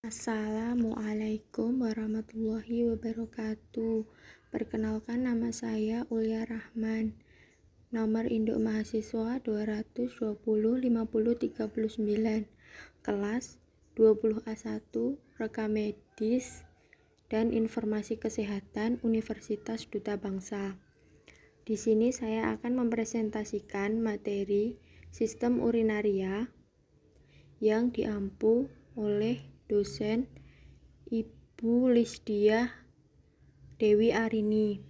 Assalamualaikum warahmatullahi wabarakatuh. Perkenalkan, nama saya Ulia Rahman. Nomor induk mahasiswa 2205039. Kelas 20A1, Rekam Medis dan Informasi Kesehatan Universitas Duta Bangsa. Di sini saya akan mempresentasikan materi sistem urinaria yang diampu oleh dosen Ibu Lisdiah Dewi Arini.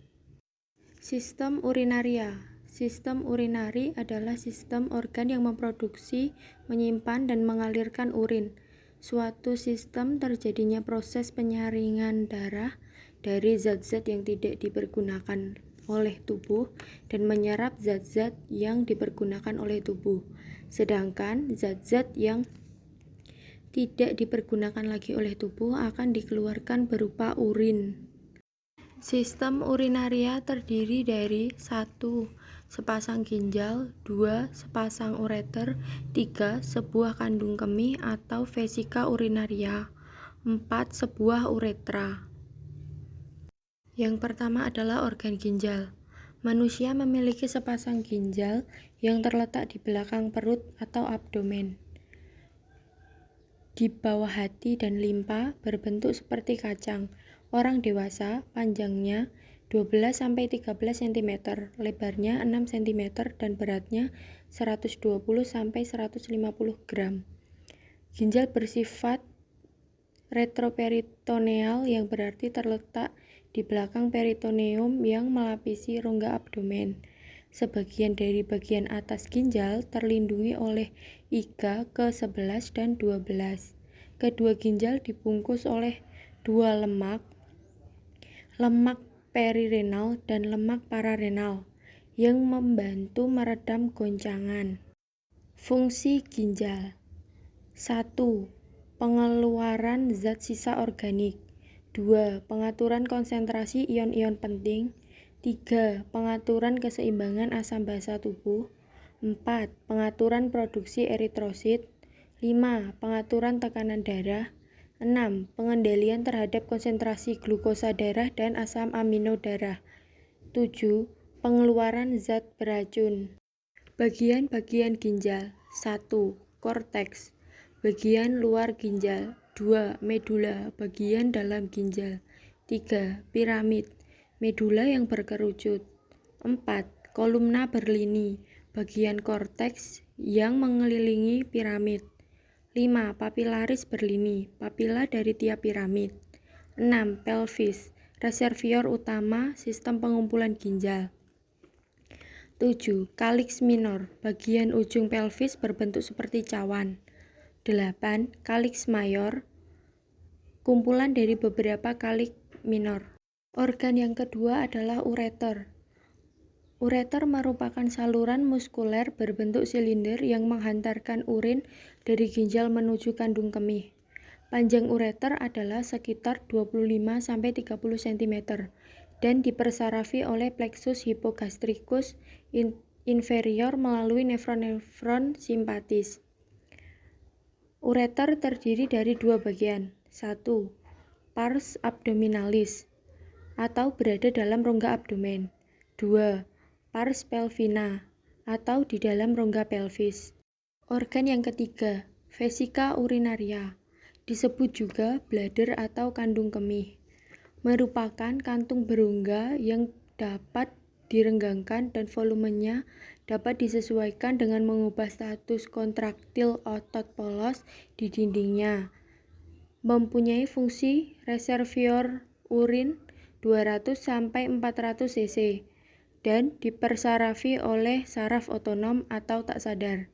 Sistem urinaria. Sistem urinari adalah sistem organ yang memproduksi, menyimpan, dan mengalirkan urin. Suatu sistem terjadinya proses penyaringan darah dari zat-zat yang tidak dipergunakan oleh tubuh dan menyerap zat-zat yang dipergunakan oleh tubuh. Sedangkan zat-zat yang tidak dipergunakan lagi oleh tubuh akan dikeluarkan berupa urin. Sistem urinaria terdiri dari 1. Sepasang ginjal, 2. Sepasang ureter, 3. Sebuah kandung kemih atau vesika urinaria, 4. Sebuah uretra. Yang pertama adalah organ ginjal. Manusia memiliki sepasang ginjal yang terletak di belakang perut atau abdomen, di bawah hati dan limpa, berbentuk seperti kacang. Orang dewasa panjangnya 12-13 cm, lebarnya 6 cm, dan beratnya 120-150 gram. Ginjal bersifat retroperitoneal yang berarti terletak di belakang peritoneum yang melapisi rongga abdomen. Sebagian dari bagian atas ginjal terlindungi oleh iga ke-11 dan 12. Kedua ginjal dibungkus oleh dua lemak perirenal dan lemak pararenal, yang membantu meredam goncangan. Fungsi ginjal: 1. Pengeluaran zat sisa organik. 2. Pengaturan konsentrasi ion-ion penting. 3. Pengaturan keseimbangan asam basa tubuh. 4. Pengaturan produksi eritrosit. 5. Pengaturan tekanan darah. 6. Pengendalian terhadap konsentrasi glukosa darah dan asam amino darah. 7. Pengeluaran zat beracun. Bagian-bagian ginjal. 1. Korteks, bagian luar ginjal. 2. Medula, bagian dalam ginjal. 3. Piramid, medula yang berkerucut. 4. Kolumna berlini, bagian korteks yang mengelilingi piramid. 5. Papilaris berlini, papila dari tiap piramid. 6. Pelvis, reservoir utama sistem pengumpulan ginjal. 7. Kaliks minor, bagian ujung pelvis berbentuk seperti cawan. 8. Kaliks mayor, kumpulan dari beberapa kalik minor. Organ yang kedua adalah ureter. Ureter merupakan saluran muskuler berbentuk silinder yang menghantarkan urin dari ginjal menuju kandung kemih. Panjang ureter adalah sekitar 25-30 cm dan dipersarafi oleh plexus hypogastricus inferior melalui nefron-nefron simpatis. Ureter terdiri dari dua bagian. 1. Pars abdominalis atau berada dalam rongga abdomen. 2. Pars pelvina atau di dalam rongga pelvis. Organ yang ketiga, vesika urinaria, disebut juga bladder atau kandung kemih, merupakan kantung berongga yang dapat direnggangkan dan volumenya dapat disesuaikan dengan mengubah status kontraktil otot polos di dindingnya. Mempunyai fungsi reservoir urin 200-400 cc dan dipersarafi oleh saraf otonom atau tak sadar.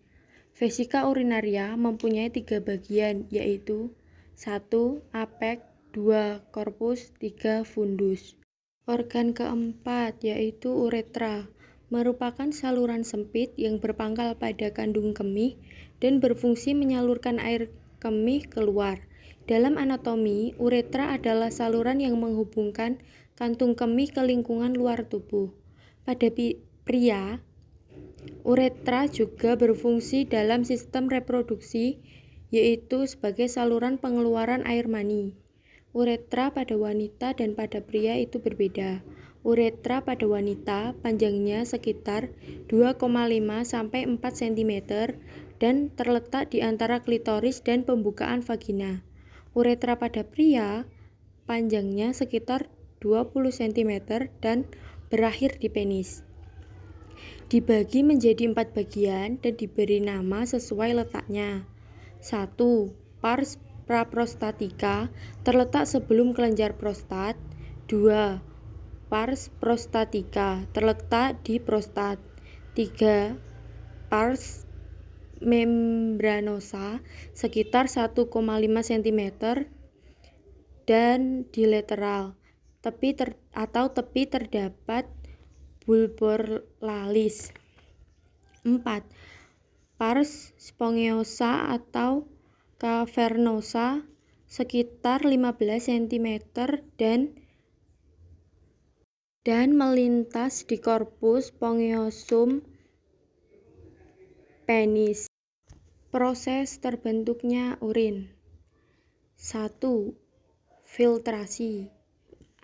Vesika urinaria mempunyai 3 bagian, yaitu 1. Apek, 2. Korpus, 3. Fundus. Organ keempat yaitu uretra, merupakan saluran sempit yang berpangkal pada kandung kemih dan berfungsi menyalurkan air kemih keluar. Dalam anatomi, uretra adalah saluran yang menghubungkan kantung kemih ke lingkungan luar tubuh. Pada pria, uretra juga berfungsi dalam sistem reproduksi yaitu sebagai saluran pengeluaran air mani. Uretra pada wanita dan pada pria itu berbeda. Uretra pada wanita panjangnya sekitar 2,5 sampai 4 cm dan terletak di antara klitoris dan pembukaan vagina. Uretra pada pria panjangnya sekitar 20 cm dan berakhir di penis. Dibagi menjadi 4 bagian dan diberi nama sesuai letaknya. 1. Pars praprostatika terletak sebelum kelenjar prostat. 2. Pars prostatika terletak di prostat. 3. Pars membranosa sekitar 1,5 cm dan di lateral tepi terdapat bulbolalis. 4. Pars spongiosum atau cavernosa sekitar 15 cm dan melintas di korpus spongiosum penis. Proses terbentuknya urin. 1. Filtrasi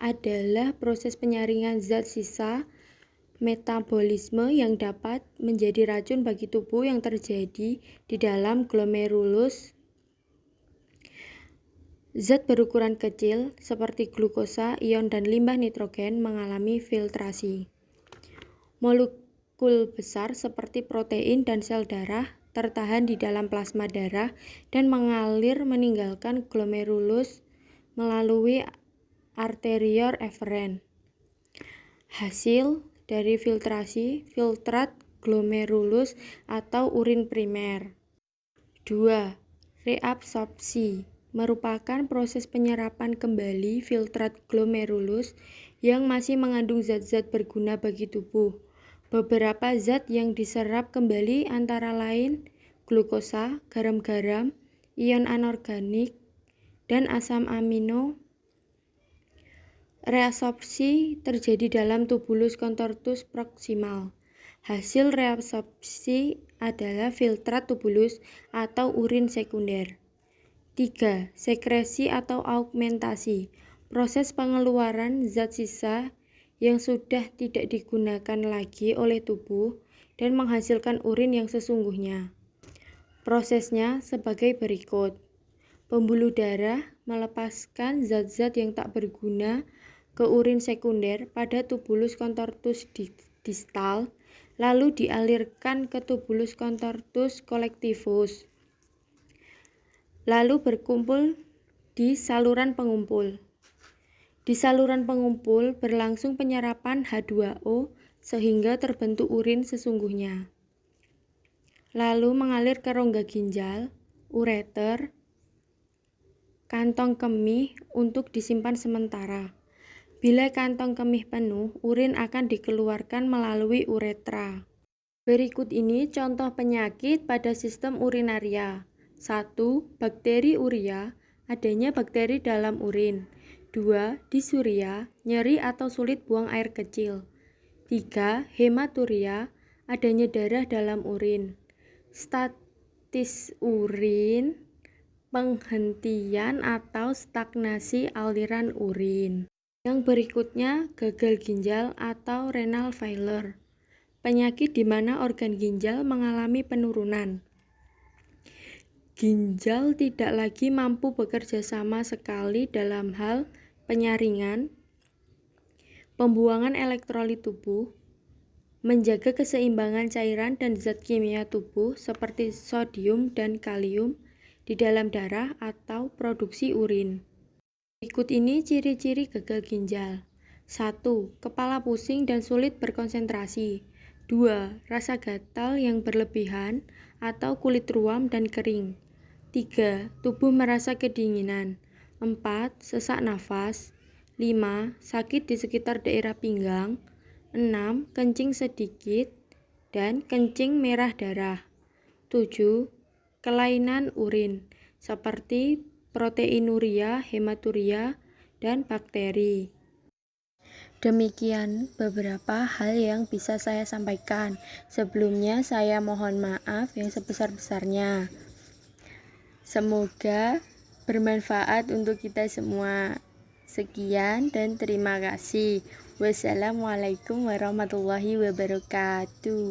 adalah proses penyaringan zat sisa metabolisme yang dapat menjadi racun bagi tubuh yang terjadi di dalam glomerulus. Zat berukuran kecil seperti glukosa, ion, dan limbah nitrogen mengalami filtrasi. Molekul besar seperti protein dan sel darah tertahan di dalam plasma darah dan mengalir meninggalkan glomerulus melalui arteriole eferen. Hasil dari filtrasi filtrat glomerulus atau urin primer. 2. Reabsorpsi merupakan proses penyerapan kembali filtrat glomerulus yang masih mengandung zat-zat berguna bagi tubuh. Beberapa zat yang diserap kembali antara lain glukosa, garam-garam, ion anorganik, dan asam amino. Reabsorpsi terjadi dalam tubulus contortus proximal. Hasil reabsorpsi adalah filtrat tubulus atau urin sekunder. 3. Sekresi atau augmentasi, proses pengeluaran zat sisa yang sudah tidak digunakan lagi oleh tubuh dan menghasilkan urin yang sesungguhnya. Prosesnya sebagai berikut. Pembuluh darah melepaskan zat-zat yang tak berguna ke urin sekunder pada tubulus contortus distal, lalu dialirkan ke tubulus contortus collectivus, lalu berkumpul di saluran pengumpul. Di saluran pengumpul berlangsung penyerapan H2O sehingga terbentuk urin sesungguhnya. Lalu mengalir ke rongga ginjal, ureter, kantong kemih untuk disimpan sementara. Bila kantong kemih penuh, urin akan dikeluarkan melalui uretra. Berikut ini contoh penyakit pada sistem urinaria. 1. Bakteri urea, adanya bakteri dalam urin. 2. Disuria, nyeri atau sulit buang air kecil. 3. Hematuria, adanya darah dalam urin. Statis urin, penghentian atau stagnasi aliran urin. Yang berikutnya gagal ginjal atau renal failure, penyakit di mana organ ginjal mengalami penurunan. Ginjal tidak lagi mampu bekerja sama sekali dalam hal penyaringan, pembuangan elektrolit tubuh, menjaga keseimbangan cairan dan zat kimia tubuh seperti sodium dan kalium di dalam darah atau produksi urin. Berikut ini ciri-ciri gagal ginjal. 1. Kepala pusing dan sulit berkonsentrasi. 2. Rasa gatal yang berlebihan atau kulit ruam dan kering. 3. Tubuh merasa kedinginan. 4. Sesak nafas. 5. Sakit di sekitar daerah pinggang. 6. Kencing sedikit dan kencing merah darah. 7. Kelainan urin seperti proteinuria, hematuria, dan bakteri. Demikian beberapa hal yang bisa saya sampaikan. Sebelumnya saya mohon maaf yang sebesar-besarnya. Semoga bermanfaat untuk kita semua. Sekian dan terima kasih. Wassalamualaikum warahmatullahi wabarakatuh.